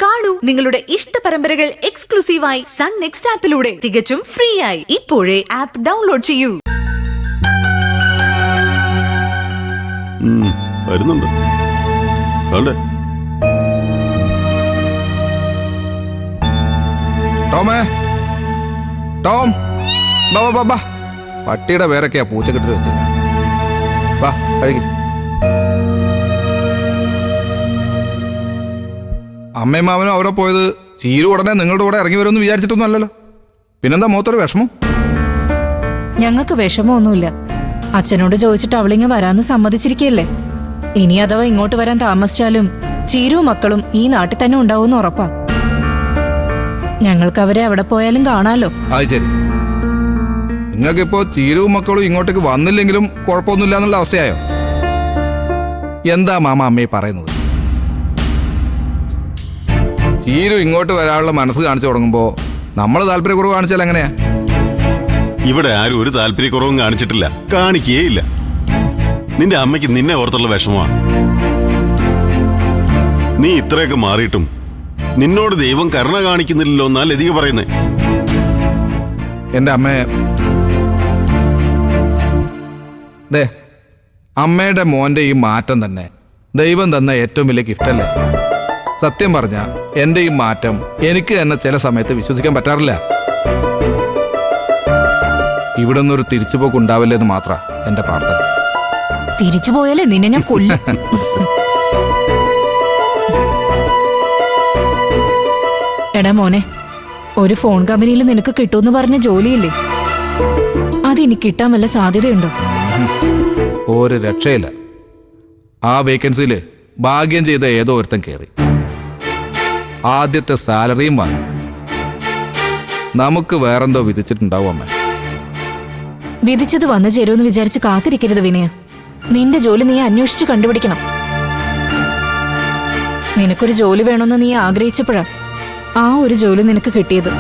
കാണൂ നിങ്ങളുടെ ഇഷ്ട പരമ്പരകൾ എക്സ്ക്ലൂസീവായി സൺ നെക്സ്റ്റ് ആപ്പിലൂടെ തികച്ചും ഫ്രീ ആയി. ഇപ്പോഴേ ആപ്പ് ഡൗൺലോഡ് ചെയ്യൂ. വരുന്നുണ്ട്. ടോമേ, ടോം, ബാ ബാ ബാ. പട്ടിയുടെ പേരൊക്കെയാ പൂച്ചക്കെട്ടിൽ വെച്ചത്. വാ കഴിക്കും. അമ്മയും മാവനും അവിടെ പോയത് ചീരു ഉടനെ നിങ്ങളുടെ കൂടെ ഇറങ്ങി വരുമെന്ന് വിചാരിച്ചിട്ടൊന്നും അല്ലല്ലോ. പിന്നെന്താ മുഖത്തൊരു വിഷമം? ഞങ്ങൾക്ക് വിഷമമൊന്നുമില്ല. അച്ഛനോട് ചോദിച്ചിട്ട് അവളിങ്ങ് വരാന്ന് സമ്മതിച്ചിരിക്കല്ലേ. ഇനി അഥവാ ഇങ്ങോട്ട് വരാൻ താമസിച്ചാലും ചീരു മക്കളും ഈ നാട്ടിൽ തന്നെ ഉണ്ടാവും ഉറപ്പാ. ഞങ്ങൾക്ക് അവരെ അവിടെ പോയാലും കാണാലോ. അത് ശരി, നിങ്ങൾക്കിപ്പോ ചീരുവും മക്കളും ഇങ്ങോട്ടേക്ക് വന്നില്ലെങ്കിലും കുഴപ്പമൊന്നുമില്ല എന്നുള്ള അവസ്ഥയായോ? എന്താ മാമ അമ്മയെ പറയുന്നത്? ചീരു ഇങ്ങോട്ട് വരാനുള്ള മനസ്സ് കാണിച്ചു തുടങ്ങുമ്പോ നമ്മൾ താല്പര്യക്കുറവ് കാണിച്ചാൽ എങ്ങനെയാ? ഇവിടെ ആരും ഒരു താല്പര്യക്കുറവും കാണിച്ചിട്ടില്ല, കാണിക്കുകയില്ല. നിന്റെ അമ്മയ്ക്ക് നിന്നെ ഓർത്തുള്ള വിഷമമാണ്. നീ ഇത്രയൊക്കെ മാറിയിട്ടും നിന്നോട് ദൈവം കരുണ കാണിക്കുന്നില്ലല്ലോ എന്നാ ലതിക പറയുന്നേ. എന്റെ അമ്മയെ ദേ, അമ്മയുടെ മോന്റെ ഈ മാറ്റം തന്നെ ദൈവം തന്ന ഏറ്റവും വലിയ ഗിഫ്റ്റല്ലേ? സത്യം പറഞ്ഞ എന്റെ ഈ മാറ്റം എനിക്ക് തന്നെ ചില സമയത്ത് വിശ്വസിക്കാൻ പറ്റാറില്ല. ഇവിടെ നിന്നൊരു തിരിച്ചുപോക്ക് ഉണ്ടാവില്ലേ എന്ന് മാത്രം എന്റെ പ്രാർത്ഥന. തിരിച്ചു പോയാലേ നിന്നെ ഞാൻ കൊല്ലും. എടാ മോനെ, ഒരു ഫോൺ കമ്പനിയിൽ നിനക്ക് കിട്ടുമെന്ന് പറഞ്ഞ ജോലിയില്ലേ, അതിനി കിട്ടാൻ വല്ല സാധ്യതയുണ്ടോ? ഒരു രക്ഷയില്ല. ആ വേക്കൻസിയില് ഭാഗ്യം ചെയ്ത ഏതോ ഒരുത്തൻ കയറി. ആദ്യത്തെ സാലറിയും വാങ്ങി. നമുക്ക് വേറെന്തോ വിധിച്ചിട്ടുണ്ടാവും അമ്മ. വിധിച്ചത് വന്നു ചേരുമെന്ന് വിചാരിച്ച് കാത്തിരിക്കരുത് വിനയ. നിന്റെ ജോലി നീ അന്വേഷിച്ചു കണ്ടുപിടിക്കണം. നിനക്കൊരു ജോലി വേണമെന്ന് നീ ആഗ്രഹിച്ചപ്പോഴാ ആ ഒരു ജോലി നിനക്ക് കിട്ടിയത്.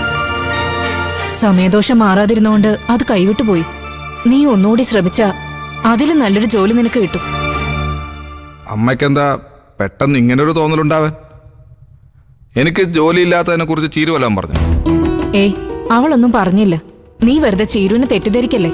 സമയദോഷം മാറാതിരുന്നോണ്ട് അത് കൈവിട്ടു പോയി. നീ ഒന്നുകൂടി ശ്രമിച്ചാ അതിലും നല്ലൊരു ജോലി നിനക്ക് കിട്ടും. അമ്മയ്ക്കെന്താ പെട്ടെന്ന് ഇങ്ങനൊരു തോന്നലുണ്ടാവാൻ? എനിക്ക് ജോലിയില്ലാത്തതിനെ കുറിച്ച് ചീരു വല്ലതും പറഞ്ഞു? ഏയ്, അവളൊന്നും പറഞ്ഞില്ല. നീ വെറുതെ ചീരുവിനെ തെറ്റിദ്ധരിക്കല്ലേ.